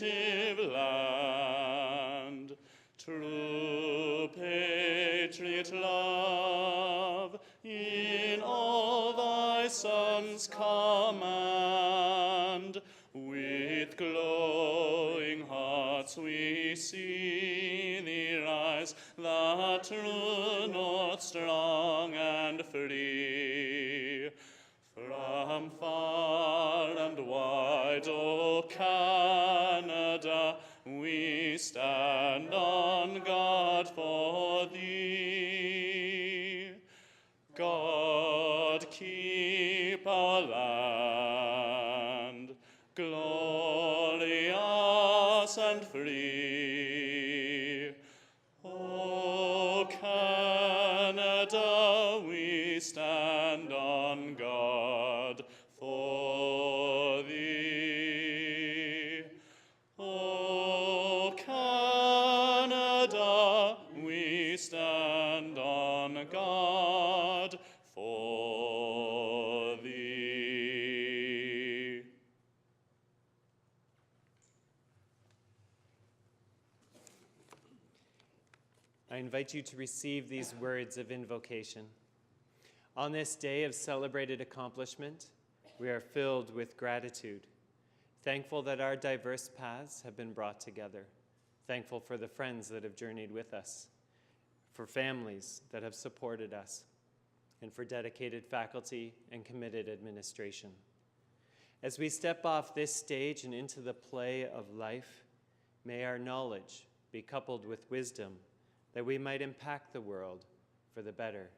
native land. True patriot love in all thy sons command. With glowing hearts we see thee rise, the true north strong and free. From far and wide, O Canada, we stand on guard for thee. God keep our land glorious and free. O Canada, we stand on guard for thee. O Canada, we stand on guard for thee. I invite you to receive these words of invocation. On this day of celebrated accomplishment, we are filled with gratitude, thankful that our diverse paths have been brought together, thankful for the friends that have journeyed with us, for families that have supported us, and for dedicated faculty and committed administration. As we step off this stage and into the play of life, may our knowledge be coupled with wisdom, that we might impact the world for the better.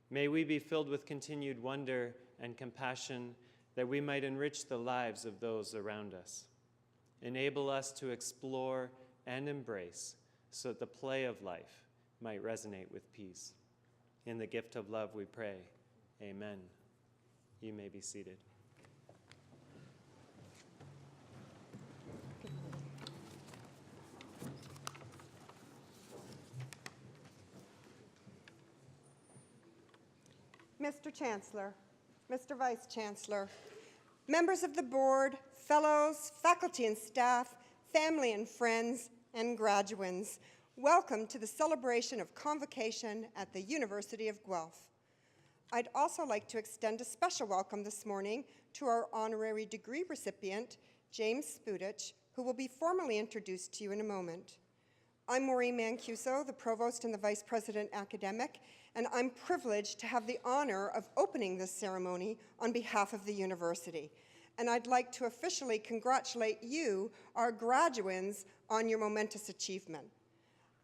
May we be filled with continued wonder and compassion, that we might enrich the lives of those around us. Enable us to explore and embrace, so that the play of life might resonate with peace. In the gift of love we pray, amen. You may be seated. Mr. Chancellor, Mr. Vice Chancellor, members of the board, fellows, faculty and staff, family and friends, and graduands, welcome to the celebration of convocation at the University of Guelph. I'd also like to extend a special welcome this morning to our honorary degree recipient, James Spudich, who will be formally introduced to you in a moment. I'm Maureen Mancuso, the Provost and the Vice President Academic, and I'm privileged to have the honor of opening this ceremony on behalf of the university. And I'd like to officially congratulate you, our graduands, on your momentous achievement.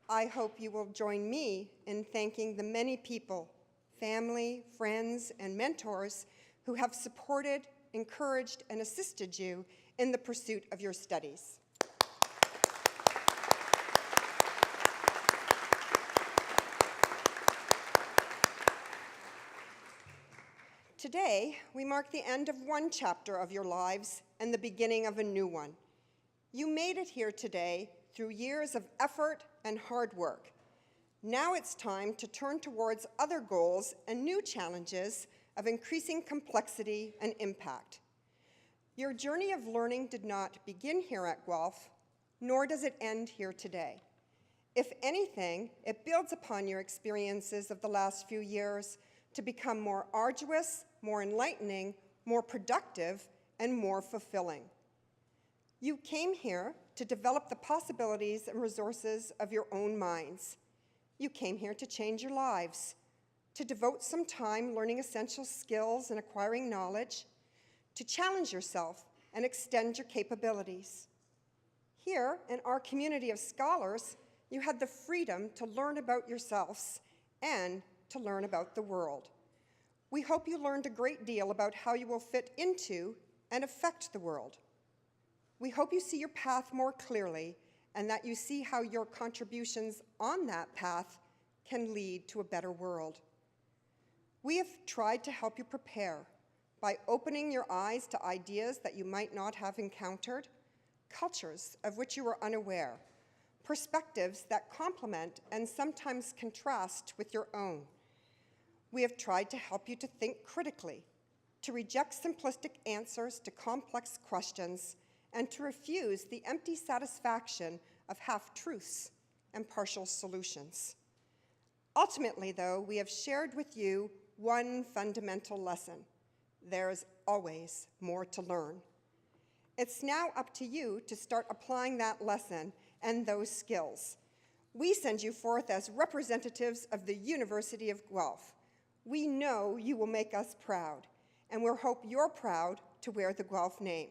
I hope you will join me in thanking the many people, family, friends, and mentors who have supported, encouraged, and assisted you in the pursuit of your studies. Today, we mark the end of one chapter of your lives and the beginning of a new one. You made it here today through years of effort and hard work. Now it's time to turn towards other goals and new challenges of increasing complexity and impact. Your journey of learning did not begin here at Guelph, nor does it end here today. If anything, it builds upon your experiences of the last few years to become more arduous, more enlightening, more productive, and more fulfilling. You came here to develop the possibilities and resources of your own minds. You came here to change your lives, to devote some time learning essential skills and acquiring knowledge, to challenge yourself and extend your capabilities. Here, in our community of scholars, you had the freedom to learn about yourselves and to learn about the world. We hope you learned a great deal about how you will fit into and affect the world. We hope you see your path more clearly and that you see how your contributions on that path can lead to a better world. We have tried to help you prepare by opening your eyes to ideas that you might not have encountered, cultures of which you were unaware, perspectives that complement and sometimes contrast with your own. We have tried to help you to think critically, to reject simplistic answers to complex questions, and to refuse the empty satisfaction of half-truths and partial solutions. Ultimately, though, we have shared with you one fundamental lesson. There's always more to learn. It's now up to you to start applying that lesson and those skills. We send you forth as representatives of the University of Guelph. We know you will make us proud, and we hope you're proud to wear the Guelph name.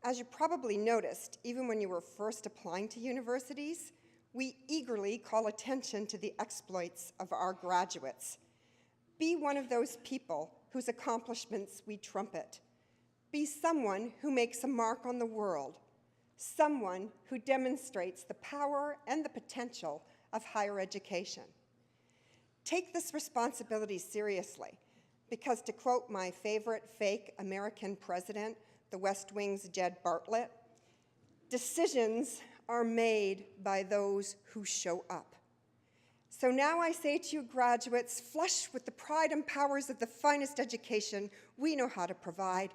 As you probably noticed, even when you were first applying to universities, we eagerly call attention to the exploits of our graduates. Be one of those people whose accomplishments we trumpet. Be someone who makes a mark on the world, someone who demonstrates the power and the potential of higher education. Take this responsibility seriously, because to quote my favorite fake American president, the West Wing's Jed Bartlett, decisions are made by those who show up. So now I say to you graduates, flush with the pride and powers of the finest education we know how to provide,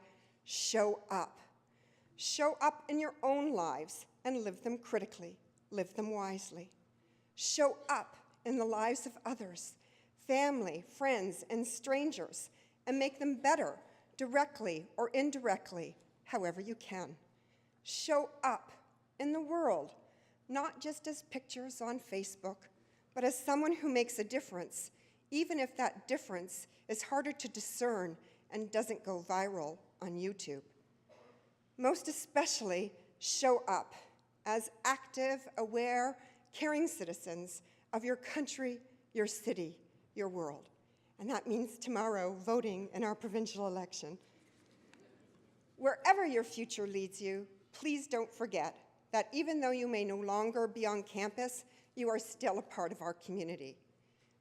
show up. Show up in your own lives and live them critically, live them wisely. Show up in the lives of others, family, friends, and strangers, and make them better, directly or indirectly, however you can. Show up in the world, not just as pictures on Facebook, but as someone who makes a difference, even if that difference is harder to discern and doesn't go viral on YouTube. Most especially, show up as active, aware, caring citizens of your country, your city, your world. And that means tomorrow voting in our provincial election. Wherever your future leads you, please don't forget that even though you may no longer be on campus, you are still a part of our community.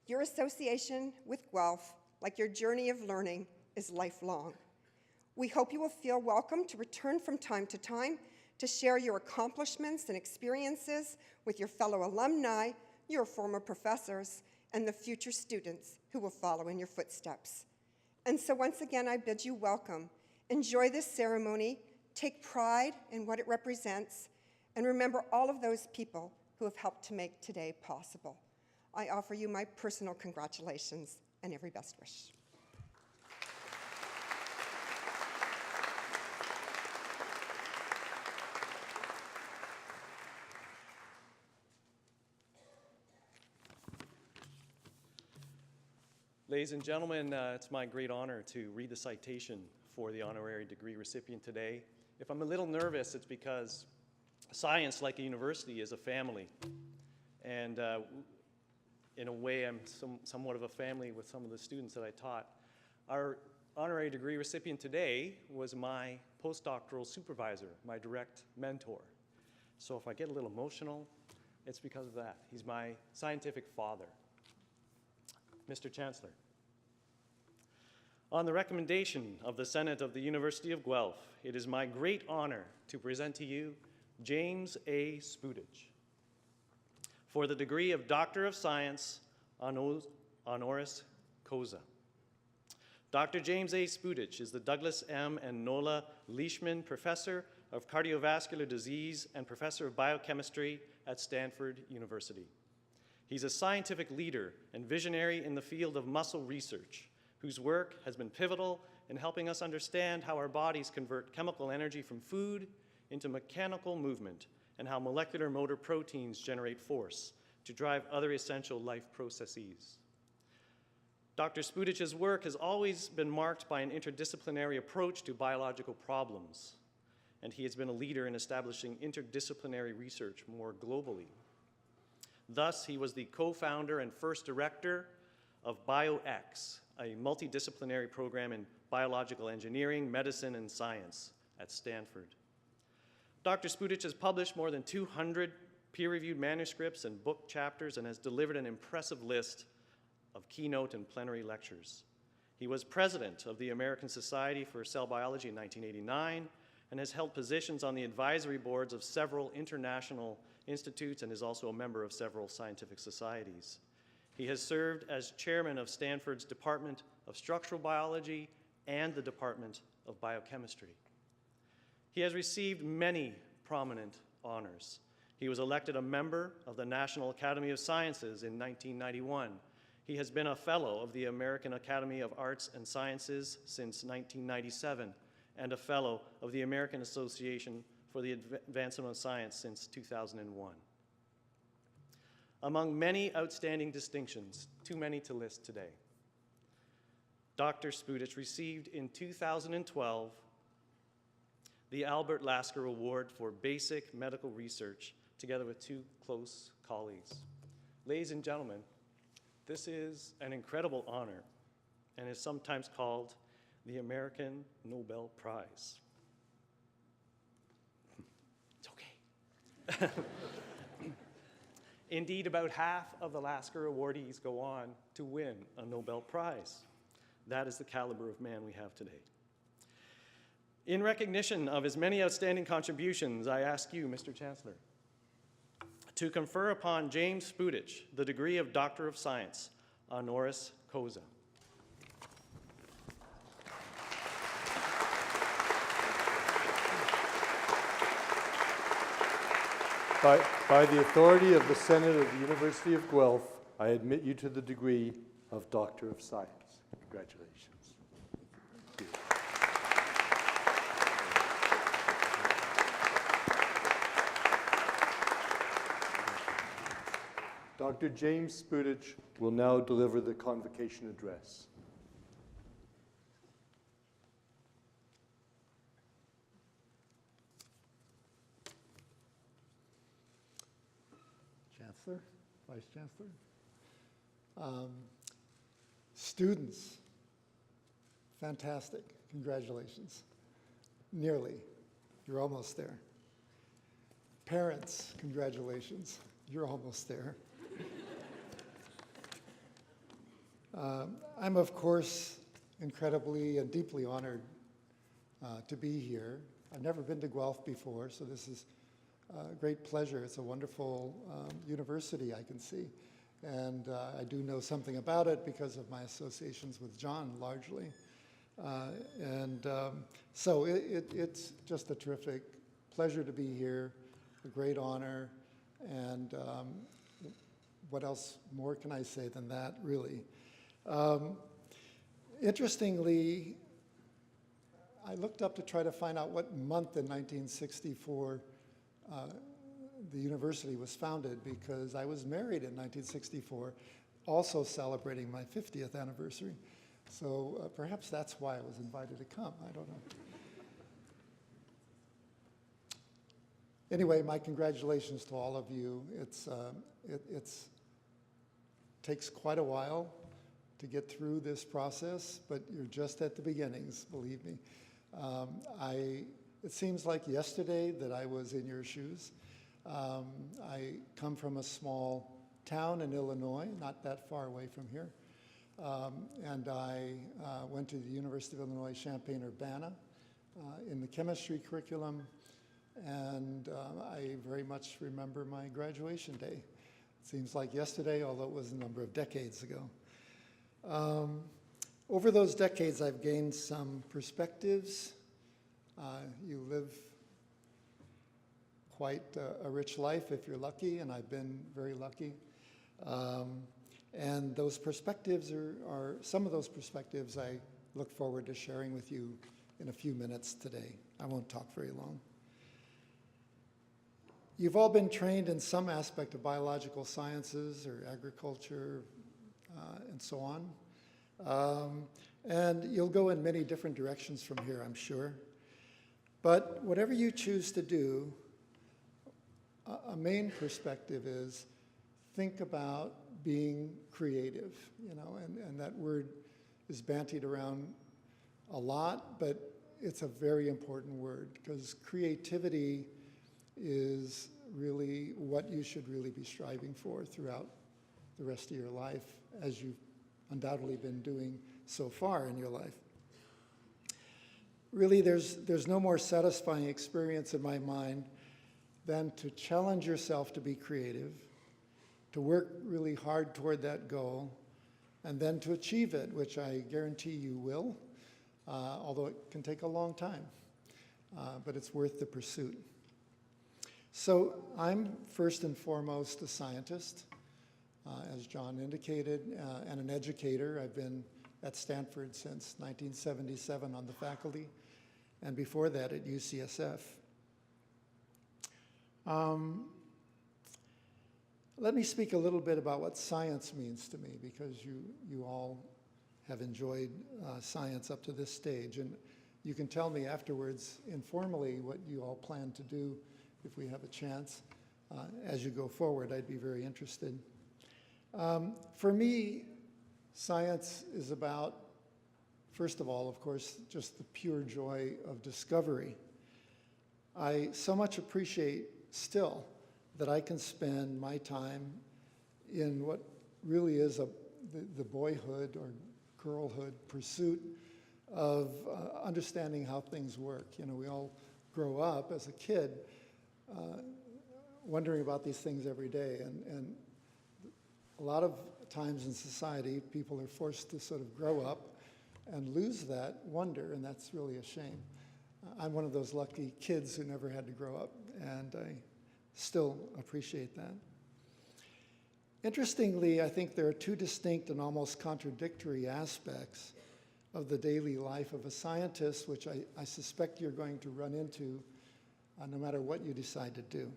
Your association with Guelph, like your journey of learning, is lifelong. We hope you will feel welcome to return from time to time to share your accomplishments and experiences with your fellow alumni, your former professors, and the future students who will follow in your footsteps. And so once again, I bid you welcome. Enjoy this ceremony, take pride in what it represents, and remember all of those people who have helped to make today possible. I offer you my personal congratulations and every best wish. Ladies and gentlemen, it's my great honor to read the citation for the honorary degree recipient today. If I'm a little nervous, it's because science, like a university, is a family. And in a way, I'm somewhat of a family with some of the students that I taught. Our honorary degree recipient today was my postdoctoral supervisor, my direct mentor. So if I get a little emotional, it's because of that. He's my scientific father. Mr. Chancellor, on the recommendation of the Senate of the University of Guelph, it is my great honor to present to you James A. Spudich for the degree of Doctor of Science honoris causa. Dr. James A. Spudich is the Douglas M. and Nola Leishman Professor of Cardiovascular Disease and Professor of Biochemistry at Stanford University. He's a scientific leader and visionary in the field of muscle research, whose work has been pivotal in helping us understand how our bodies convert chemical energy from food into mechanical movement and how molecular motor proteins generate force to drive other essential life processes. Dr. Spudich's work has always been marked by an interdisciplinary approach to biological problems, and he has been a leader in establishing interdisciplinary research more globally. Thus, he was the co-founder and first director of BioX, a multidisciplinary program in biological engineering, medicine, and science at Stanford. Dr. Spudich has published more than 200 peer-reviewed manuscripts and book chapters and has delivered an impressive list of keynote and plenary lectures. He was president of the American Society for Cell Biology in 1989 and has held positions on the advisory boards of several international institutes and is also a member of several scientific societies. He has served as chairman of Stanford's Department of Structural Biology and the Department of Biochemistry. He has received many prominent honors. He was elected a member of the National Academy of Sciences in 1991. He has been a fellow of the American Academy of Arts and Sciences since 1997 and a fellow of the American Association for the Advancement of Science since 2001. Among many outstanding distinctions, too many to list today, Dr. Spudich received in 2012 the Albert Lasker Award for Basic Medical Research, together with two close colleagues. Ladies and gentlemen, this is an incredible honor and is sometimes called the American Nobel Prize. It's okay. Indeed, about half of the Lasker awardees go on to win a Nobel Prize. That is the caliber of man we have today. In recognition of his many outstanding contributions, I ask you, Mr. Chancellor, to confer upon James Spudich the degree of Doctor of Science, honoris causa. By the authority of the Senate of the University of Guelph, I admit you to the degree of Doctor of Science. Congratulations. Thank you. Dr. James Spudich will now deliver the convocation address. Chancellor, Vice Chancellor, students, fantastic, congratulations. Nearly, you're almost there. Parents, congratulations, you're almost there. I'm, of course, incredibly and deeply honored to be here. I've never been to Guelph before, so this is a great pleasure. It's a wonderful university, I can see. And I do know something about it because of my associations with John, largely. So it's just a terrific pleasure to be here, a great honor, and what else more can I say than that, really? Interestingly, I looked up to try to find out what month in 1964 the university was founded, because I was married in 1964, also celebrating my 50th anniversary. So perhaps that's why I was invited to come, I don't know. Anyway, my congratulations to all of you. It takes quite a while to get through this process, but you're just at the beginnings, believe me. It seems like yesterday that I was in your shoes. I come from a small town in Illinois, not that far away from here. And I went to the University of Illinois Champaign-Urbana in the chemistry curriculum. And I very much remember my graduation day. It seems like yesterday, although it was a number of decades ago. Over those decades, I've gained some perspectives. You live quite a rich life if you're lucky, and I've been very lucky. And those perspectives are some of those perspectives I look forward to sharing with you in a few minutes today. I won't talk very long. You've all been trained in some aspect of biological sciences or agriculture and so on. And you'll go in many different directions from here, I'm sure. But whatever you choose to do, a main perspective is think about being creative, and that word is bantied around a lot, but it's a very important word, because creativity is really what you should really be striving for throughout the rest of your life, as you've undoubtedly been doing so far in your life. Really, there's no more satisfying experience in my mind than to challenge yourself to be creative, to work really hard toward that goal, and then to achieve it, which I guarantee you will, although it can take a long time. but it's worth the pursuit. So I'm first and foremost a scientist, as John indicated, and an educator. I've been at Stanford since 1977 on the faculty, and before that at UCSF. Let me speak a little bit about what science means to me, because you all have enjoyed science up to this stage, and you can tell me afterwards informally what you all plan to do if we have a chance as you go forward. I'd be very interested. For me, science is about, first of all, of course, just the pure joy of discovery. I so much appreciate still that I can spend my time in what really is the boyhood or girlhood pursuit of understanding how things work. You know, we all grow up as a kid wondering about these things every day, and a lot of times in society, people are forced to sort of grow up and lose that wonder, and that's really a shame. I'm one of those lucky kids who never had to grow up, and I still appreciate that. Interestingly, I think there are two distinct and almost contradictory aspects of the daily life of a scientist, which I suspect you're going to run into no matter what you decide to do.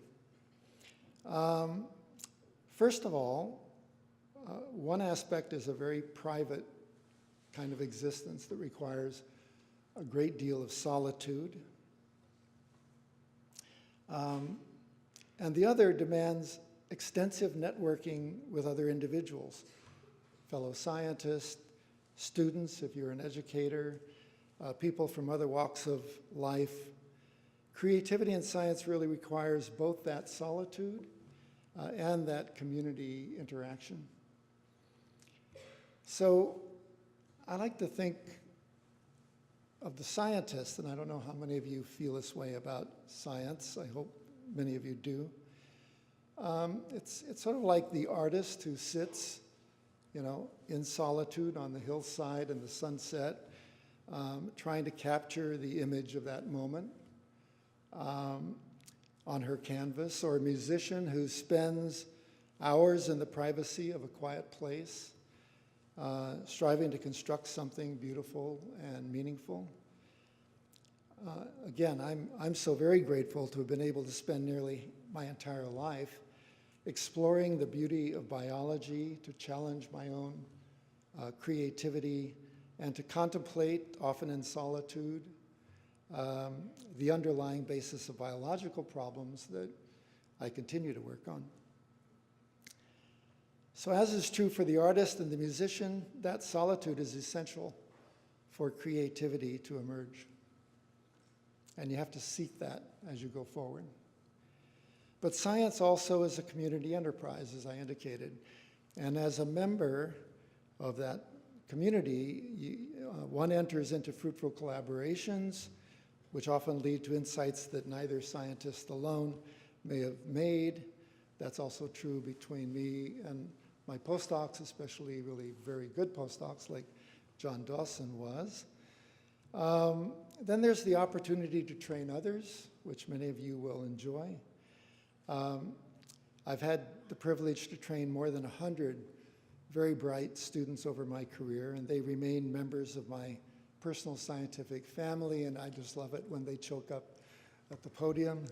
First of all, one aspect is a very private kind of existence that requires a great deal of solitude. And the other demands extensive networking with other individuals, fellow scientists, students, if you're an educator, people from other walks of life. Creativity in science really requires both that solitude and that community interaction. So I like to think of the scientist, and I don't know how many of you feel this way about science. I hope many of you do. It's sort of like the artist who sits, you know, in solitude on the hillside in the sunset, trying to capture the image of that moment on her canvas, or a musician who spends hours in the privacy of a quiet place, striving to construct something beautiful and meaningful. Again, I'm so very grateful to have been able to spend nearly my entire life exploring the beauty of biology, to challenge my own creativity, and to contemplate, often in solitude, the underlying basis of biological problems that I continue to work on. So as is true for the artist and the musician, that solitude is essential for creativity to emerge. And you have to seek that as you go forward. But science also is a community enterprise, as I indicated. And as a member of that community, one enters into fruitful collaborations, which often lead to insights that neither scientist alone may have made. That's also true between me and my postdocs, especially really very good postdocs like John Dawson was. Then there's the opportunity to train others, which many of you will enjoy. I've had the privilege to train more than 100 very bright students over my career, and they remain members of my personal scientific family, and I just love it when they choke up at the podium.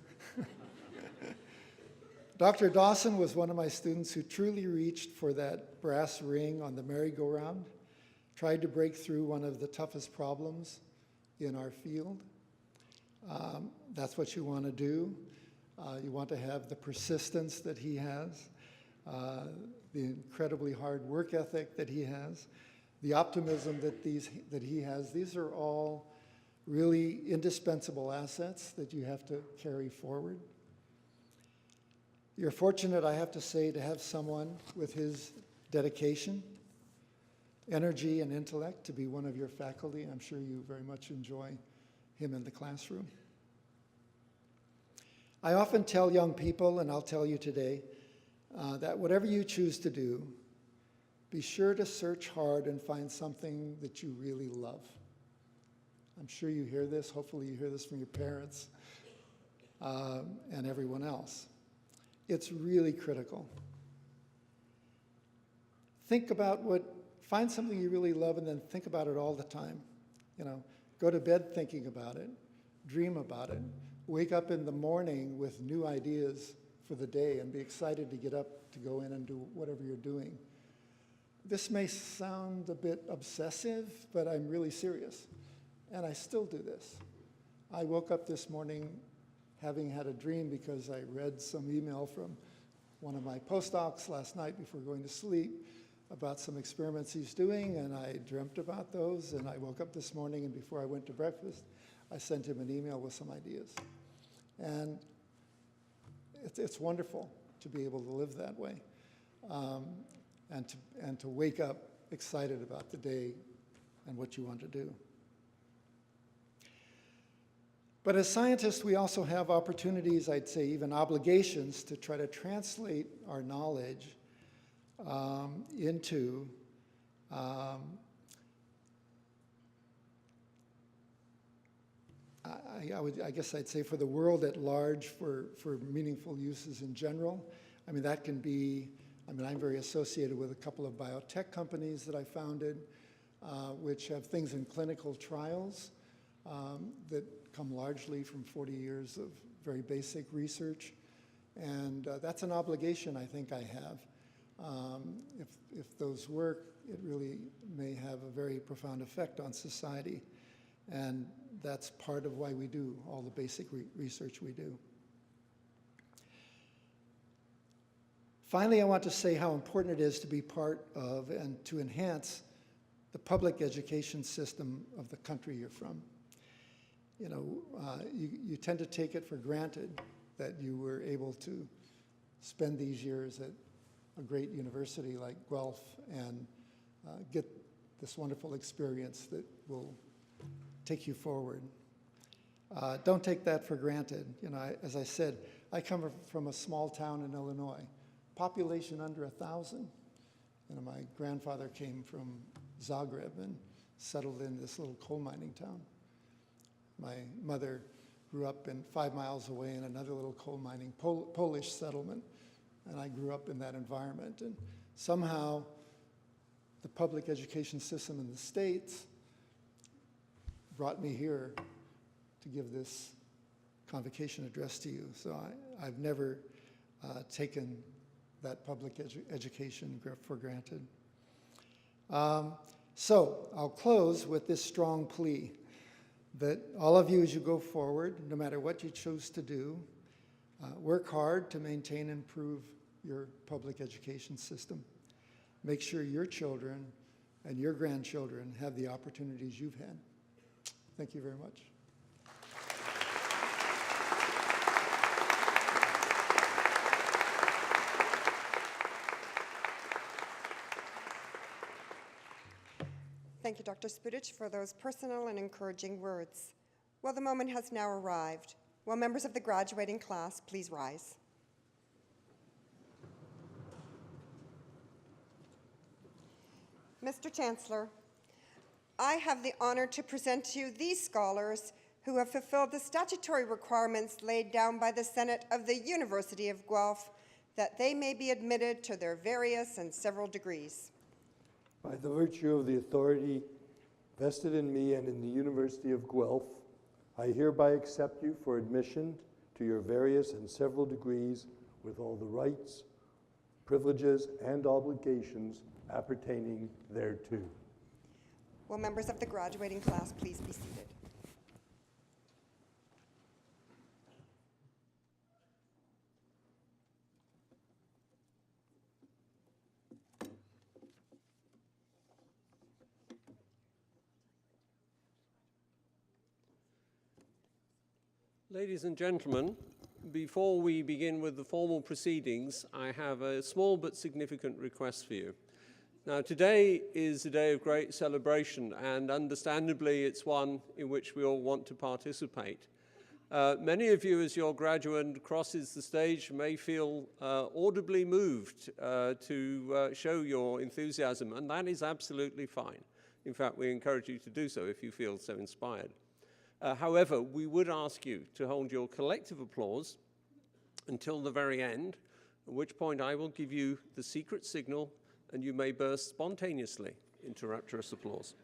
Dr. Dawson was one of my students who truly reached for that brass ring on the merry-go-round, tried to break through one of the toughest problems in our field. That's what you want to do. You want to have the persistence that he has, the incredibly hard work ethic that he has, the optimism that he has. These are all really indispensable assets that you have to carry forward. You're fortunate, I have to say, to have someone with his dedication, energy, and intellect to be one of your faculty. I'm sure you very much enjoy him in the classroom. I often tell young people, and I'll tell you today, that whatever you choose to do, be sure to search hard and find something that you really love. I'm sure you hear this. Hopefully you hear this from your parents and everyone else. It's really critical. Think about find something you really love and then think about it all the time. You know, go to bed thinking about it, dream about it, wake up in the morning with new ideas for the day and be excited to get up to go in and do whatever you're doing. This may sound a bit obsessive, but I'm really serious. And I still do this. I woke up this morning having had a dream because I read some email from one of my postdocs last night before going to sleep about some experiments he's doing, and I dreamt about those, and I woke up this morning, and before I went to breakfast, I sent him an email with some ideas. And it's wonderful to be able to live that way, and to wake up excited about the day and what you want to do. But as scientists, we also have opportunities, I'd say even obligations, to try to translate our knowledge into I guess I'd say for the world at large, for meaningful uses in general. I mean, that can be, I'm very associated with a couple of biotech companies that I founded, which have things in clinical trials that come largely from 40 years of very basic research. And that's an obligation I think I have. If those work, it really may have a very profound effect on society. And that's part of why we do all the basic research we do. Finally, I want to say how important it is to be part of and to enhance the public education system of the country you're from. You know, you tend to take it for granted that you were able to spend these years at a great university like Guelph and get this wonderful experience that will take you forward. Don't take that for granted. You know, as I said, I come from a small town in Illinois, population under 1,000. You know, my grandfather came from Zagreb and settled in this little coal mining town. My mother grew up 5 miles away in another little coal mining Polish settlement, and I grew up in that environment. And somehow, the public education system in the States brought me here to give this convocation address to you. So I've never taken that public education for granted. So I'll close with this strong plea that all of you, as you go forward, no matter what you choose to do, work hard to maintain and improve your public education system. Make sure your children and your grandchildren have the opportunities you've had. Thank you very much. Thank you, Dr. Spudich, for those personal and encouraging words. Well, the moment has now arrived. Will members of the graduating class please rise? Mr. Chancellor, I have the honor to present to you these scholars who have fulfilled the statutory requirements laid down by the Senate of the University of Guelph that they may be admitted to their various and several degrees. By the virtue of the authority vested in me and in the University of Guelph, I hereby accept you for admission to your various and several degrees with all the rights, privileges, and obligations appertaining thereto. Will members of the graduating class please be seated? Ladies and gentlemen, before we begin with the formal proceedings, I have a small but significant request for you. Now, today is a day of great celebration, and understandably, it's one in which we all want to participate. Many of you, as your graduate crosses the stage, may feel audibly moved to show your enthusiasm, and that is absolutely fine. In fact, we encourage you to do so if you feel so inspired. However, we would ask you to hold your collective applause until the very end, at which point I will give you the secret signal and you may burst spontaneously into rapturous applause.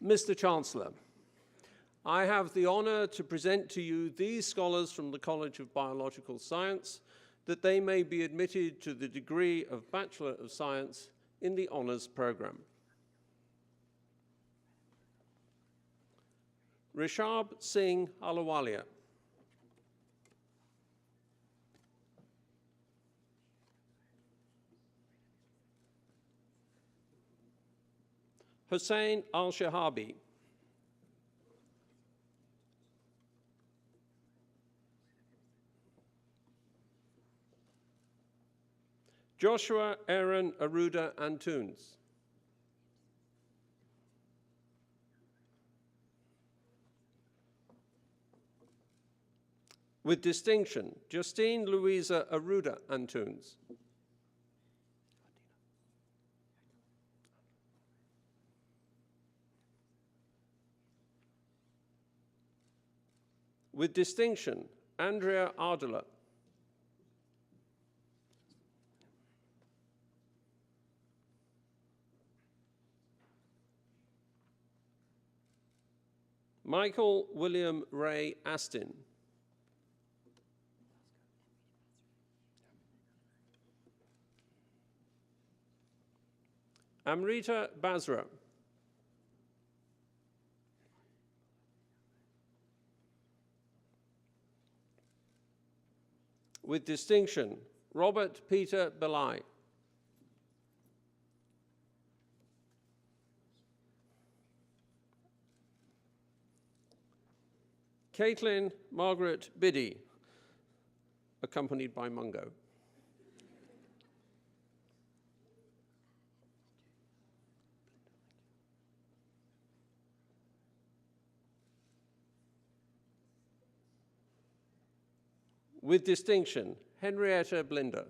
Mr. Chancellor, I have the honor to present to you these scholars from the College of Biological Science that they may be admitted to the degree of Bachelor of Science in the honors program. Rishabh Singh Ahluwalia. Hussein Al-Shahabi. Joshua Aaron Aruda Antunes. With distinction, Justine Louisa Aruda Antunes. With distinction, Andrea Ardela. Michael William Ray Astin. Amrita Basra. With distinction, Robert Peter Belai. Caitlin Margaret Biddy, accompanied by Mungo. With distinction, Henrietta Blinder.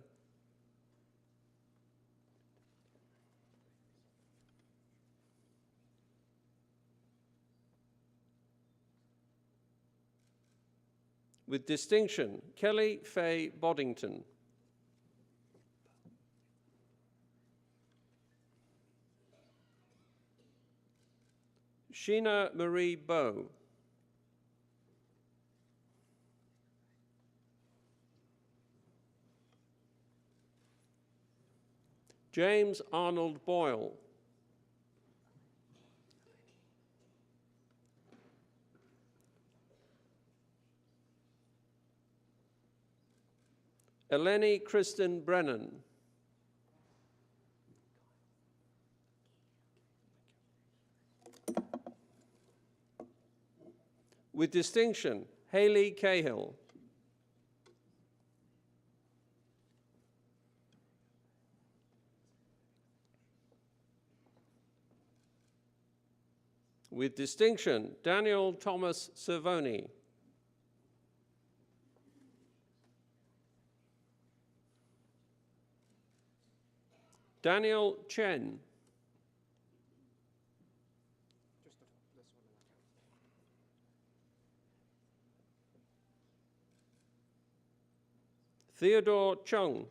With distinction, Kelly Faye Boddington. Sheena Marie Bowe. James Arnold Boyle. Eleni Kristen Brennan. With distinction, Haley Cahill. With distinction, Daniel Thomas Cervoni. Daniel Chen. Theodore Chung.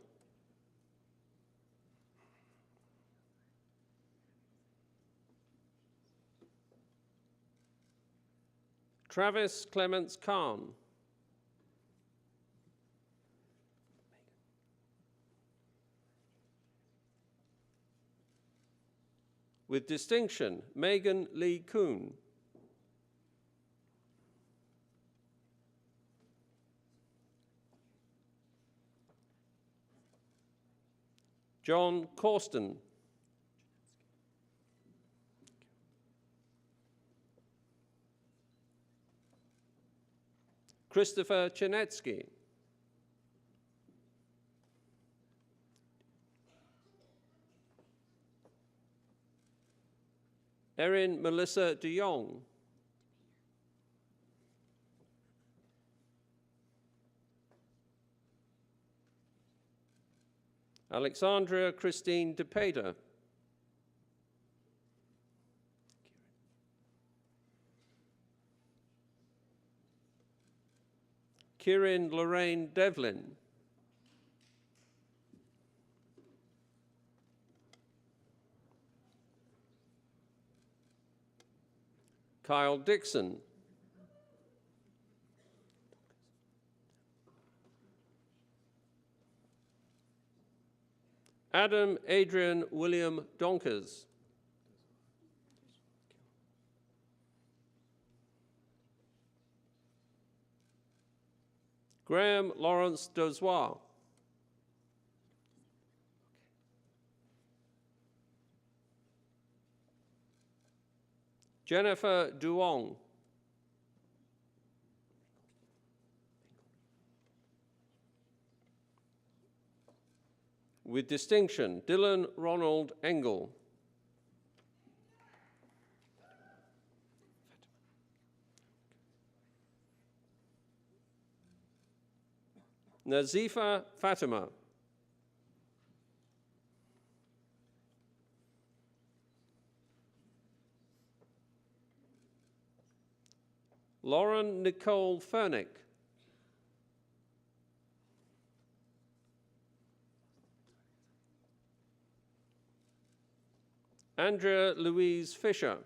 Travis Clements Khan. With distinction, Megan Lee Kuhn. John Corsten. Christopher Chenetsky. Erin Melissa de Jong. Alexandria Christine DePeda. Kieran Lorraine Devlin. Kyle Dixon. Adam Adrian William Donkers. Graham Lawrence Dozois. Jennifer Duong. With distinction, Dylan Ronald Engel. Nazifa Fatima. Lauren Nicole Fernick. Andrea Louise Fisher.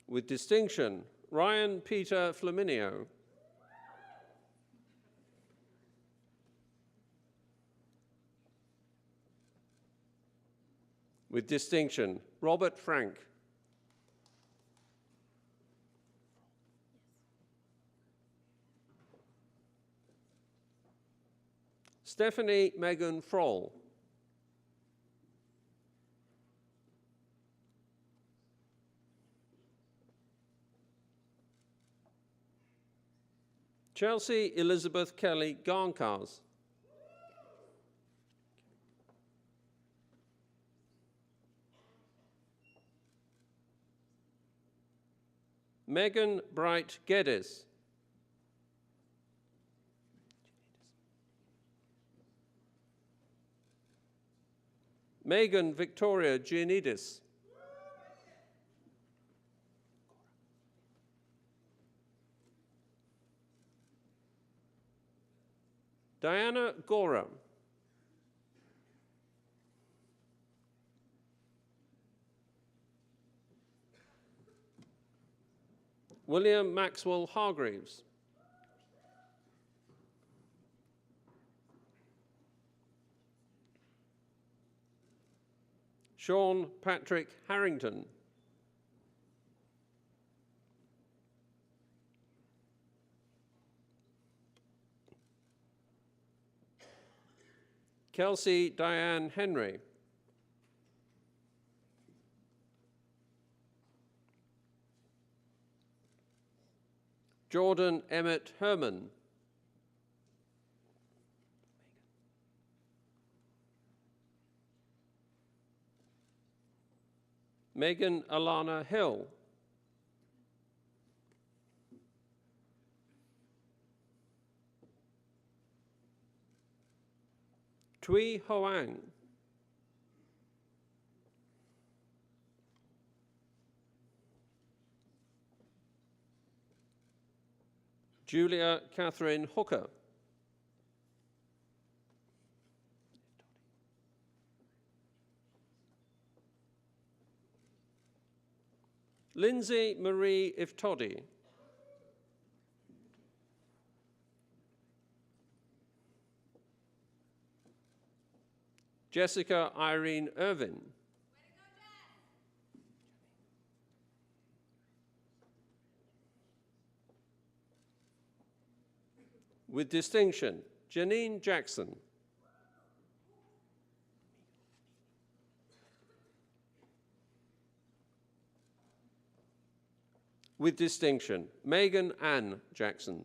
With distinction, Ryan Peter Flaminio. With distinction, Robert Frank. Stephanie Megan Froll. Chelsea Elizabeth Kelly Garncars. Megan Bright Geddes. Megan Victoria Giannidis. Diana Gora. William Maxwell Hargreaves. Sean Patrick Harrington. Kelsey Diane Henry. Jordan Emmett Herman. Megan Alana Hill. Tui Hoang. Julia Catherine Hooker. Lindsay Marie Iftodi. Jessica Irene Irvin. With distinction, Janine Jackson. With distinction, Megan Ann Jackson.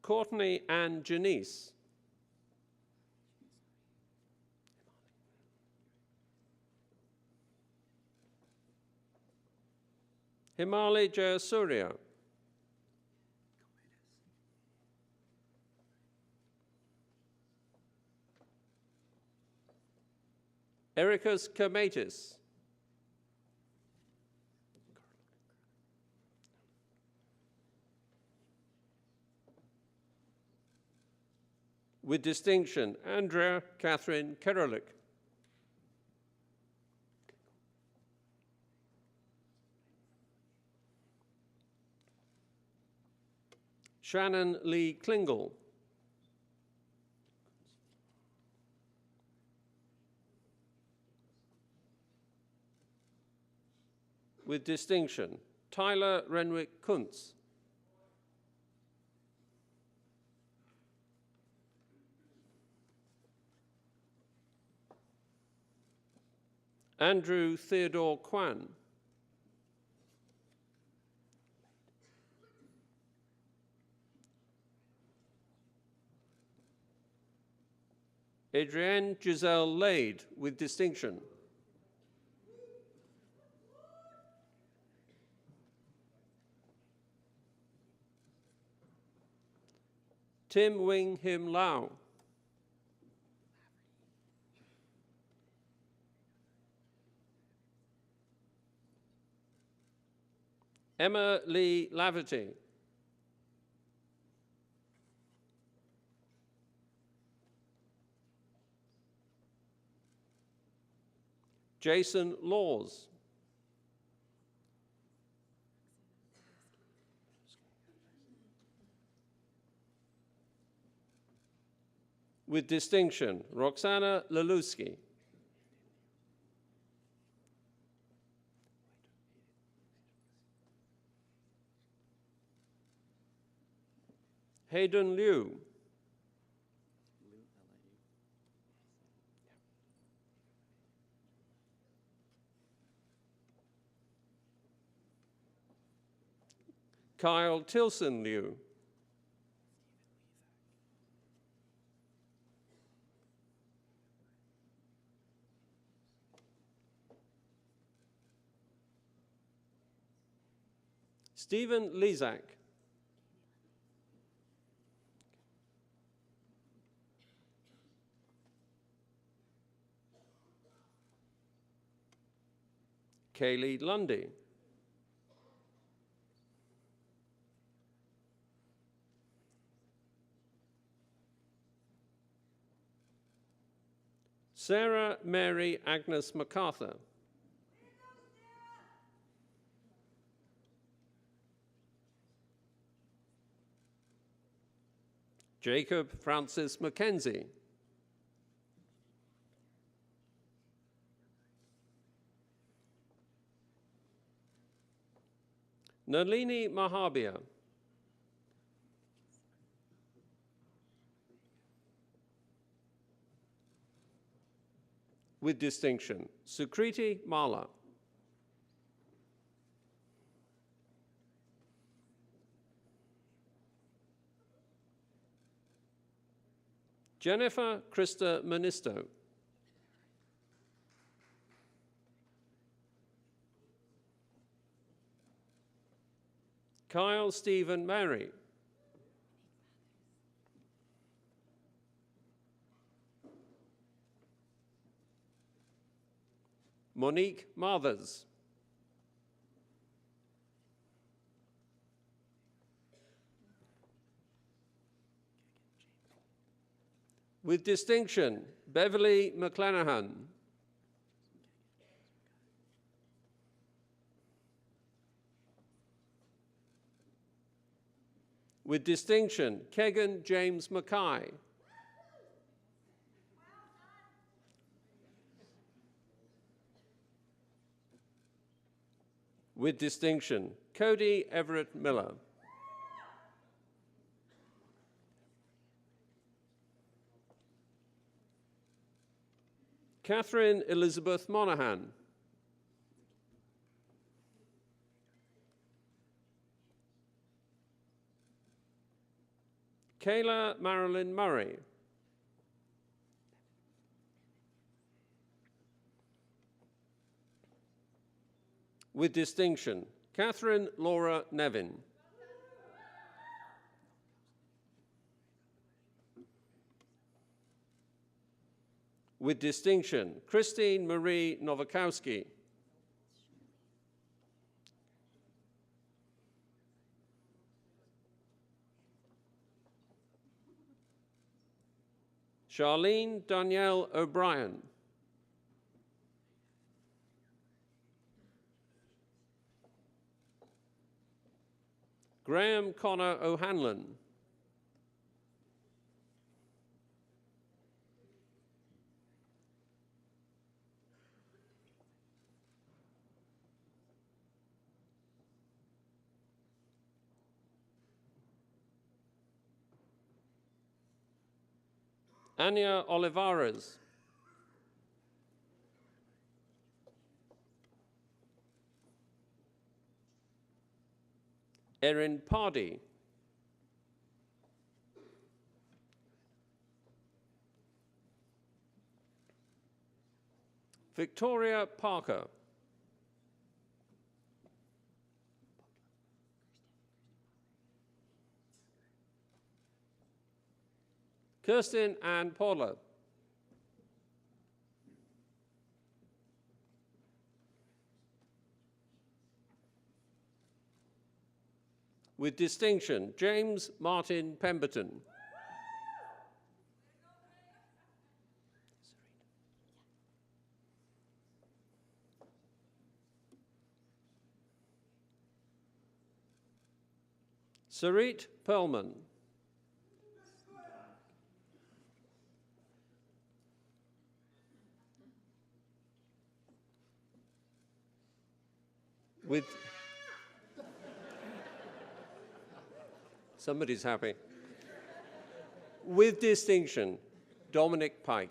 Courtney Ann Janice. Himali Jayasuriya. Ericus Kermatis. With distinction, Andrea Catherine Kerelik. Shannon Lee Klingel. With distinction, Tyler Renwick Kuntz. Andrew Theodore Kwan. Adrienne Giselle Lade, with distinction. Tim Wing Him Lau. Emma Lee Laverty. Jason Laws. With distinction, Roxana Laluski. Hayden Liu. Kyle Tilson Liu. Stephen Lizak. Kaylee Lundy. Sarah Mary Agnes MacArthur. Jacob Francis Mackenzie. Nalini Mahabir. With distinction, Sukriti Mala. Jennifer Krista Manisto. Kyle Stephen Mary. Monique Mathers. With distinction, Beverly McClanahan. With distinction, Kegan James Mackay. With distinction, Cody Everett Miller. Catherine Elizabeth Monahan. Kayla Marilyn Murray. With distinction, Catherine Laura Nevin. With distinction, Christine Marie Nowakowski. Charlene Danielle O'Brien. Graham Connor O'Hanlon. Anya Olivares. Erin Pardee. Victoria Parker. Kirsten Ann Paula. With distinction, James Martin Pemberton. Sarit Perlman. With somebody's happy. With distinction, Dominic Pike.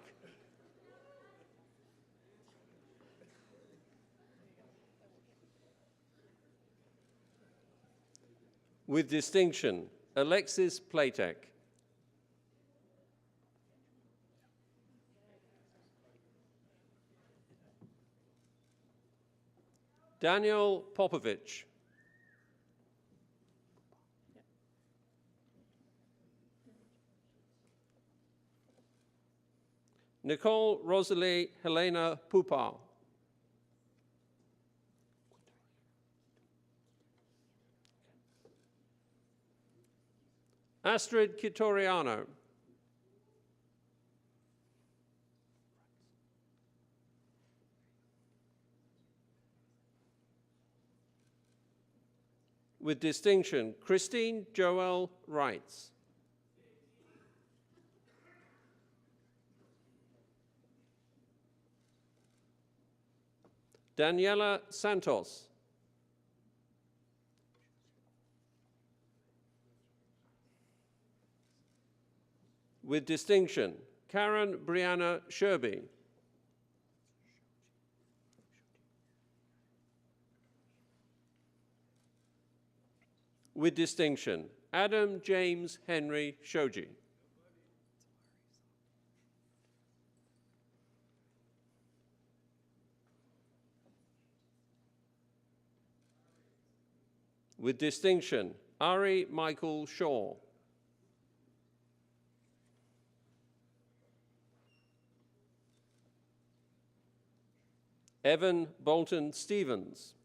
With distinction, Alexis Platek. Daniel Popovich. Nicole Rosalie Helena Pupar. Astrid Kitoriano. With distinction, Christine Joel Wrights. Daniela Santos. With distinction, Karen Brianna Sherby. With distinction, Adam James Henry Shoji. With distinction, Ari Michael Shaw. Evan Bolton Stevens.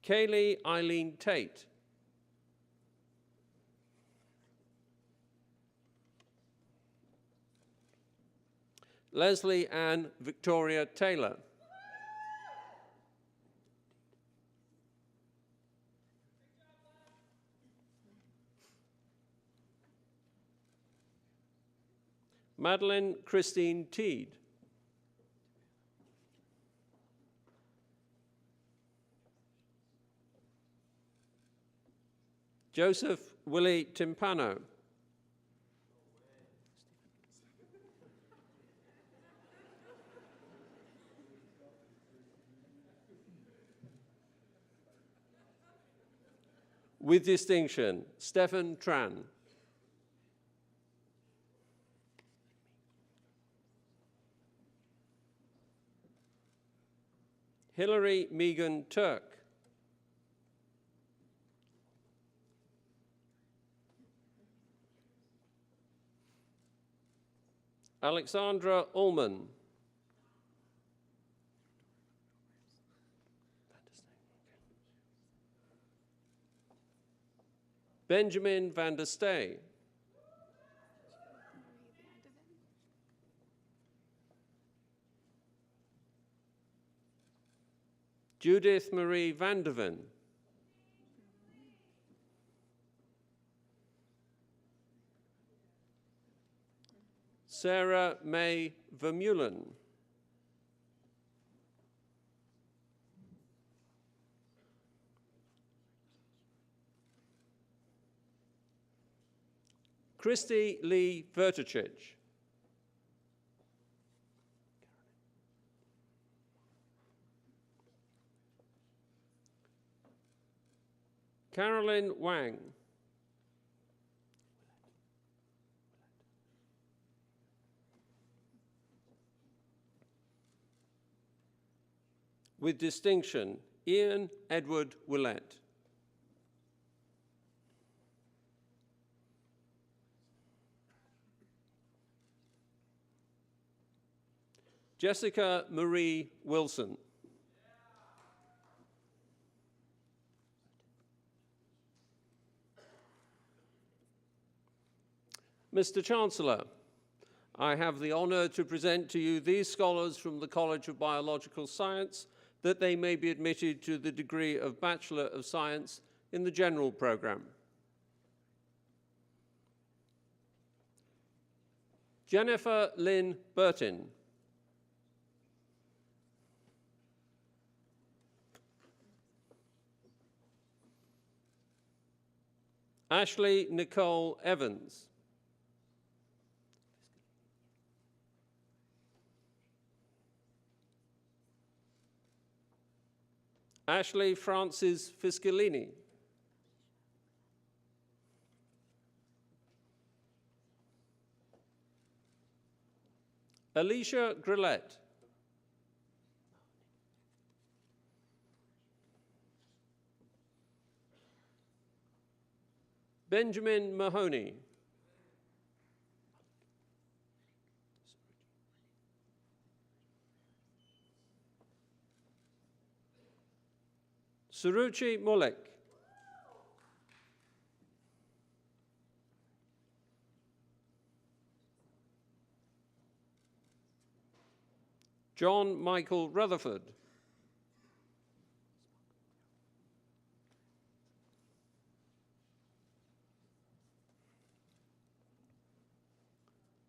Kaylee Eileen Tate. Leslie Ann Victoria Taylor. Madeline Christine Teed. Joseph Willie Timpano. With distinction, Stephen Tran. Hilary Megan Turk. Alexandra Ullman. Benjamin van der Stee. Judith Marie van der Ven. Sarah May Vermeulen. Christy Lee Verticic. Carolyn Wang. With distinction, Ian Edward Willett. Jessica Marie Wilson. Mr. Chancellor, I have the honor to present to you these scholars from the College of Biological Science that they may be admitted to the degree of Bachelor of Science in the general program. Jennifer Lynn Burton. Ashley Nicole Evans. Ashley Francis Fiscalini. Alicia Grillette. Benjamin Mahoney. Suruchi Mulek. John Michael Rutherford.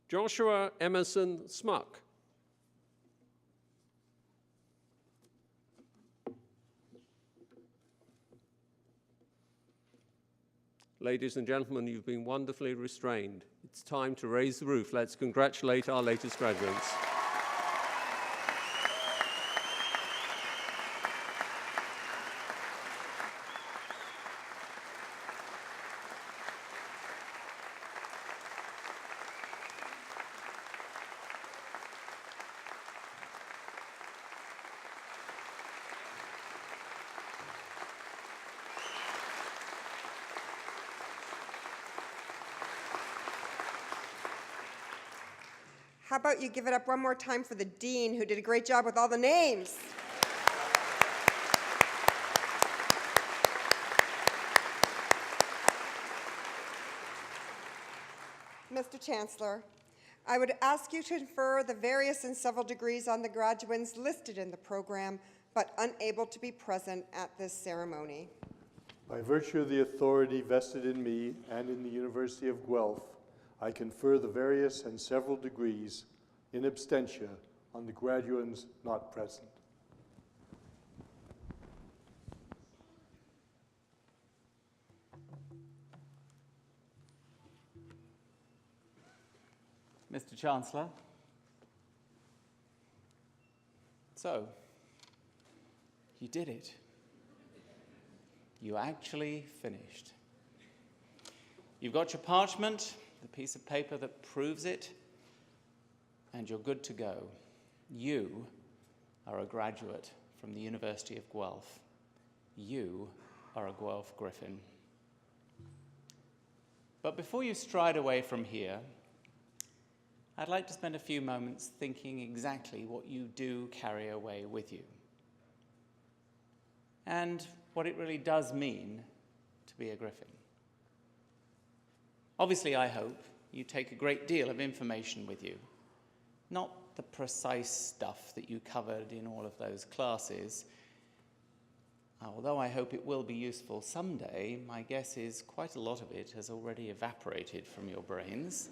Joshua Emerson Smuck. Ladies and gentlemen, you've been wonderfully restrained. It's time to raise the roof. Let's congratulate our latest graduates. How about you give it up one more time for the dean, who did a great job with all the names? Mr. Chancellor, I would ask you to confer the various and several degrees on the graduates listed in the program, but unable to be present at this ceremony. By virtue of the authority vested in me and in the University of Guelph, I confer the various and several degrees in absentia on the graduands not present. Mr. Chancellor, so you did it. You actually finished. You've got your parchment, the piece of paper that proves it, and you're good to go. You are a graduate from the University of Guelph. You are a Guelph Griffin. But before you stride away from here, I'd like to spend a few moments thinking exactly what you do carry away with you, and what it really does mean to be a Griffin. Obviously, I hope you take a great deal of information with you, not the precise stuff that you covered in all of those classes. Although I hope it will be useful someday, my guess is quite a lot of it has already evaporated from your brains.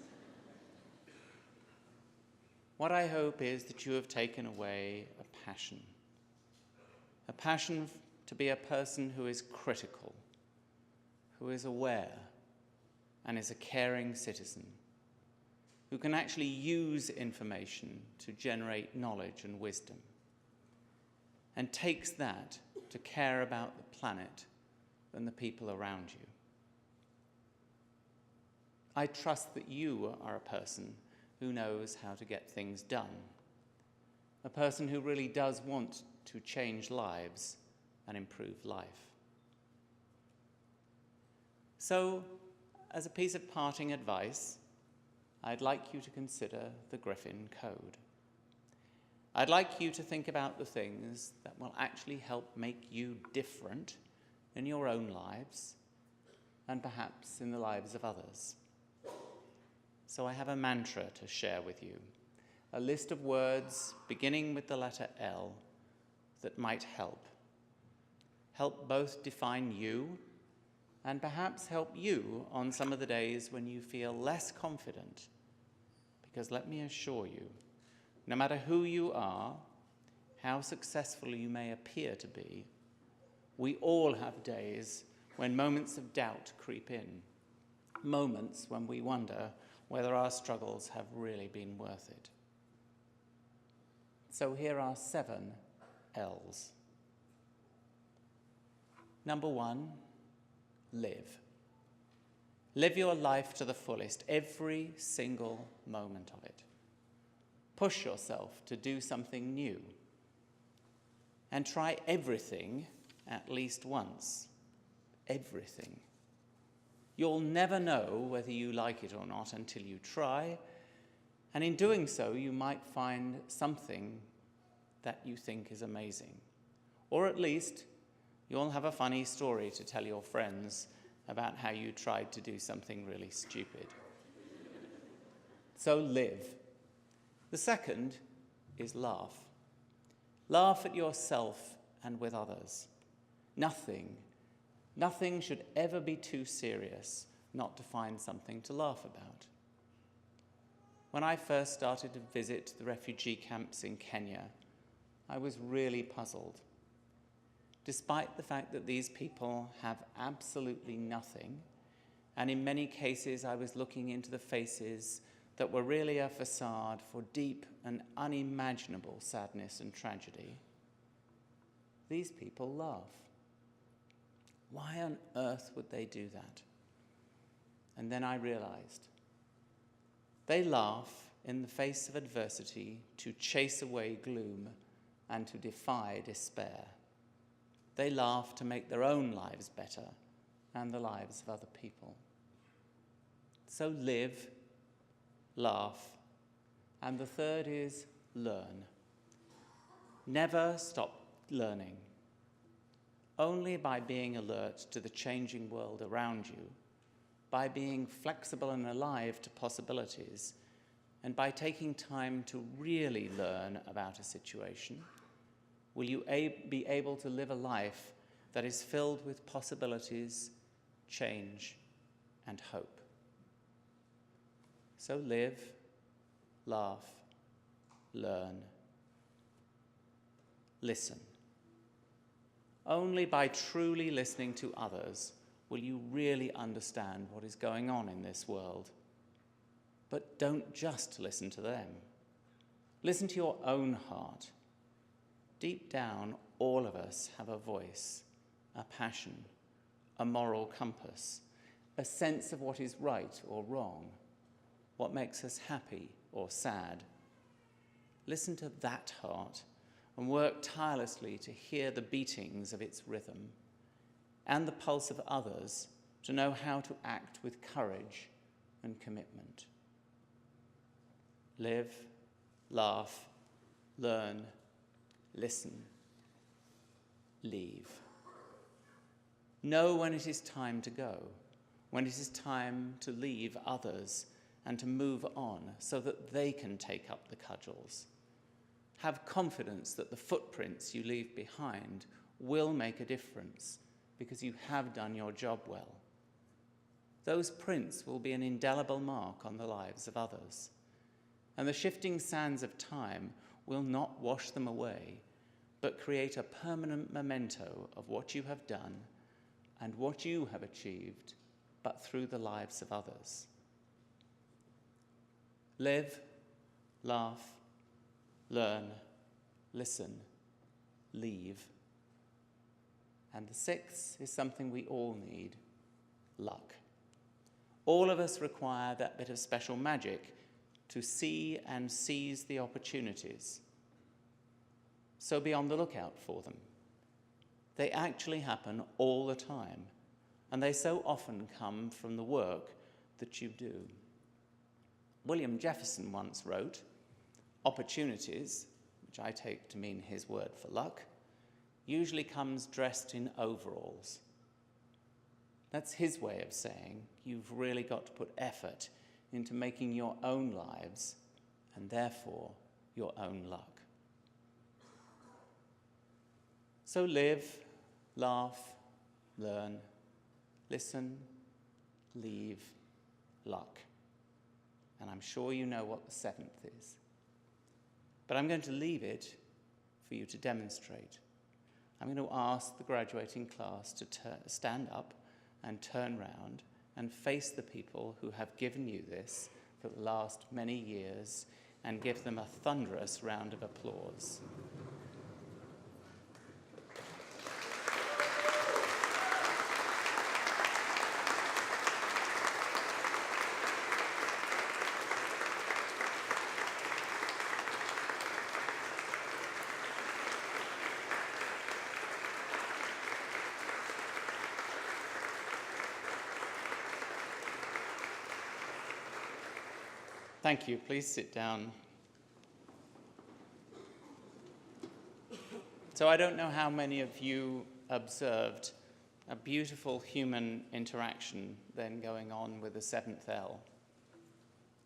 What I hope is that you have taken away a passion to be a person who is critical, who is aware, and is a caring citizen, who can actually use information to generate knowledge and wisdom, and takes that to care about the planet and the people around you. I trust that you are a person who knows how to get things done, a person who really does want to change lives and improve life. So, as a piece of parting advice, I'd like you to consider the Griffin Code. I'd like you to think about the things that will actually help make you different in your own lives and perhaps in the lives of others. So I have a mantra to share with you, a list of words beginning with the letter L that might help. Help both define you and perhaps help you on some of the days when you feel less confident. Because let me assure you, no matter who you are, how successful you may appear to be, we all have days when moments of doubt creep in, moments when we wonder whether our struggles have really been worth it. So here are 7 L's. Number 1, live. Live your life to the fullest, every single moment of it. Push yourself to do something new. And try everything at least once. Everything. You'll never know whether you like it or not until you try, and in doing so, you might find something that you think is amazing. Or at least, you'll have a funny story to tell your friends about how you tried to do something really stupid. So live. The second is laugh. Laugh at yourself and with others. Nothing should ever be too serious not to find something to laugh about. When I first started to visit the refugee camps in Kenya, I was really puzzled. Despite the fact that these people have absolutely nothing, and in many cases I was looking into the faces that were really a facade for deep and unimaginable sadness and tragedy, these people laugh. Why on earth would they do that? And then I realized they laugh in the face of adversity to chase away gloom and to defy despair. They laugh to make their own lives better and the lives of other people. So live, laugh, and the third is learn. Never stop learning. Only by being alert to the changing world around you, by being flexible and alive to possibilities, and by taking time to really learn about a situation, will you be able to live a life that is filled with possibilities, change, and hope. So live, laugh, learn, listen. Only by truly listening to others will you really understand what is going on in this world. But don't just listen to them. Listen to your own heart. Deep down, all of us have a voice, a passion, a moral compass, a sense of what is right or wrong, what makes us happy or sad. Listen to that heart and work tirelessly to hear the beatings of its rhythm and the pulse of others to know how to act with courage and commitment. live, laugh, learn, listen, leave. Know when it is time to go, when it is time to leave others and to move on so that they can take up the cudgels. Have confidence that the footprints you leave behind will make a difference because you have done your job well. Those prints will be an indelible mark on the lives of others, and the shifting sands of time will not wash them away, but create a permanent memento of what you have done and what you have achieved, but through the lives of others. Live, laugh, learn, listen, leave. And the sixth is something we all need: luck. All of us require that bit of special magic to see and seize the opportunities. So be on the lookout for them. They actually happen all the time, and they so often come from the work that you do. William Jefferson once wrote, "Opportunities," which I take to mean his word for luck, "usually comes dressed in overalls." That's his way of saying you've really got to put effort into making your own lives and therefore your own luck. So live, laugh, learn, listen, leave, luck. And I'm sure you know what the seventh is. But I'm going to leave it for you to demonstrate. I'm going to ask the graduating class to stand up and turn round and face the people who have given you this for the last many years and give them a thunderous round of applause. Thank you. Please sit down. So I don't know how many of you observed a beautiful human interaction then going on with the seventh L.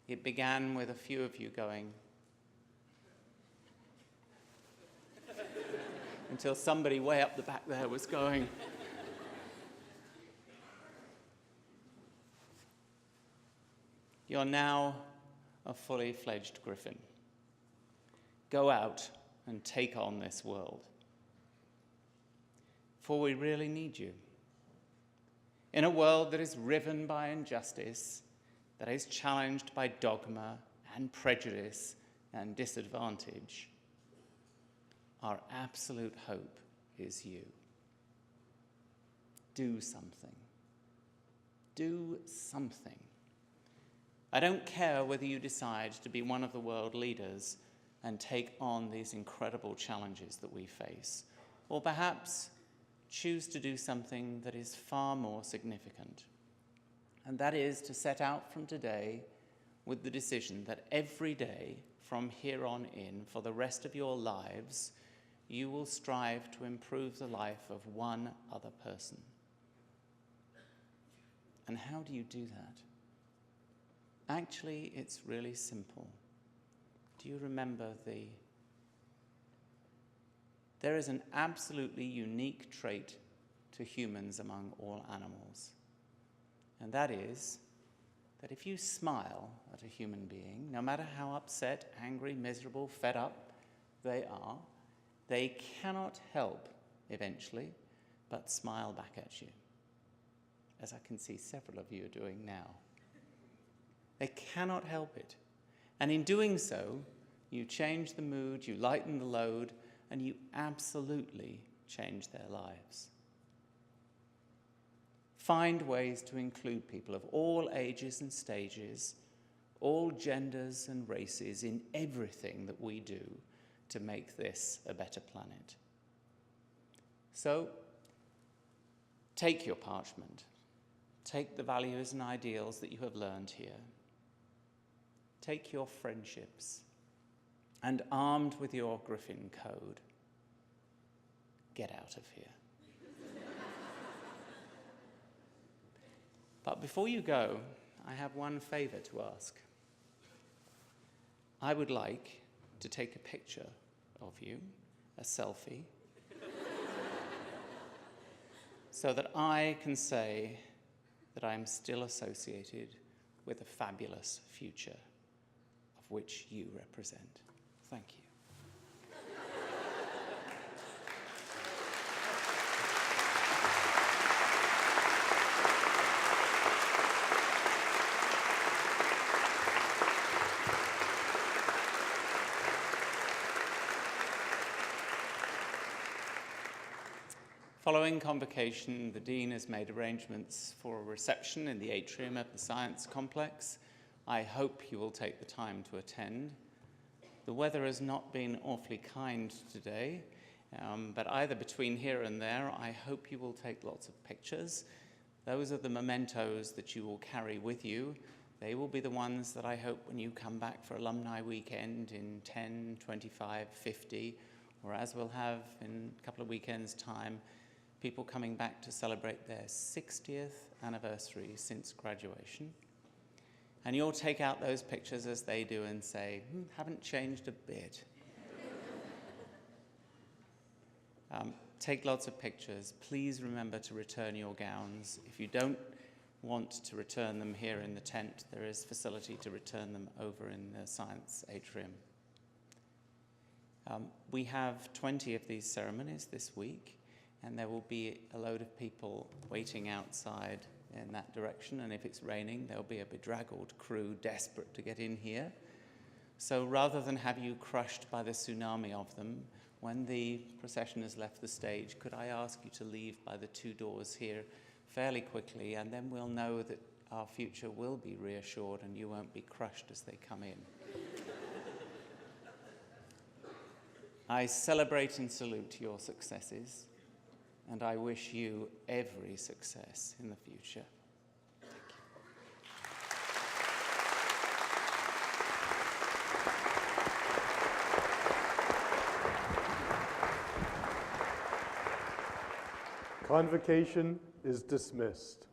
It began with a few of you going, until somebody way up the back there was going. You're now a fully fledged griffin. Go out and take on this world. For we really need you. In a world that is riven by injustice, that is challenged by dogma and prejudice and disadvantage, our absolute hope is you. Do something. Do something. I don't care whether you decide to be one of the world leaders and take on these incredible challenges that we face, or perhaps choose to do something that is far more significant. And that is to set out from today with the decision that every day from here on in, for the rest of your lives, you will strive to improve the life of one other person. And how do you do that? Actually, it's really simple. Do you remember there is an absolutely unique trait to humans among all animals. And that is that if you smile at a human being, no matter how upset, angry, miserable, fed up they are, they cannot help, eventually, but smile back at you, as I can see several of you are doing now. They cannot help it. And in doing so, you change the mood, you lighten the load, and you absolutely change their lives. Find ways to include people of all ages and stages, all genders and races in everything that we do to make this a better planet. So, take your parchment. Take the values and ideals that you have learned here. take your friendships and, armed with your Griffin code, get out of here. But before you go, I have one favor to ask. I would like to take a picture of you, a selfie, so that I can say that I am still associated with a fabulous future of which you represent. Thank you. Following convocation, the Dean has made arrangements for a reception in the atrium of the Science Complex. I hope you will take the time to attend. The weather has not been awfully kind today, but either between here and there, I hope you will take lots of pictures. Those are the mementos that you will carry with you. They will be the ones that I hope when you come back for Alumni Weekend in 10, 25, 50, or as we'll have in a couple of weekends' time, people coming back to celebrate their 60th anniversary since graduation. And you'll take out those pictures as they do and say, haven't changed a bit. Take lots of pictures. Please remember to return your gowns. If you don't want to return them here in the tent, there is facility to return them over in the science atrium. We have 20 of these ceremonies this week, and there will be a load of people waiting outside in that direction, and if it's raining, there'll be a bedraggled crew desperate to get in here. So rather than have you crushed by the tsunami of them, when the procession has left the stage, could I ask you to leave by the 2 doors here fairly quickly, and then we'll know that our future will be reassured and you won't be crushed as they come in. I celebrate and salute your successes, and I wish you every success in the future. Convocation is dismissed.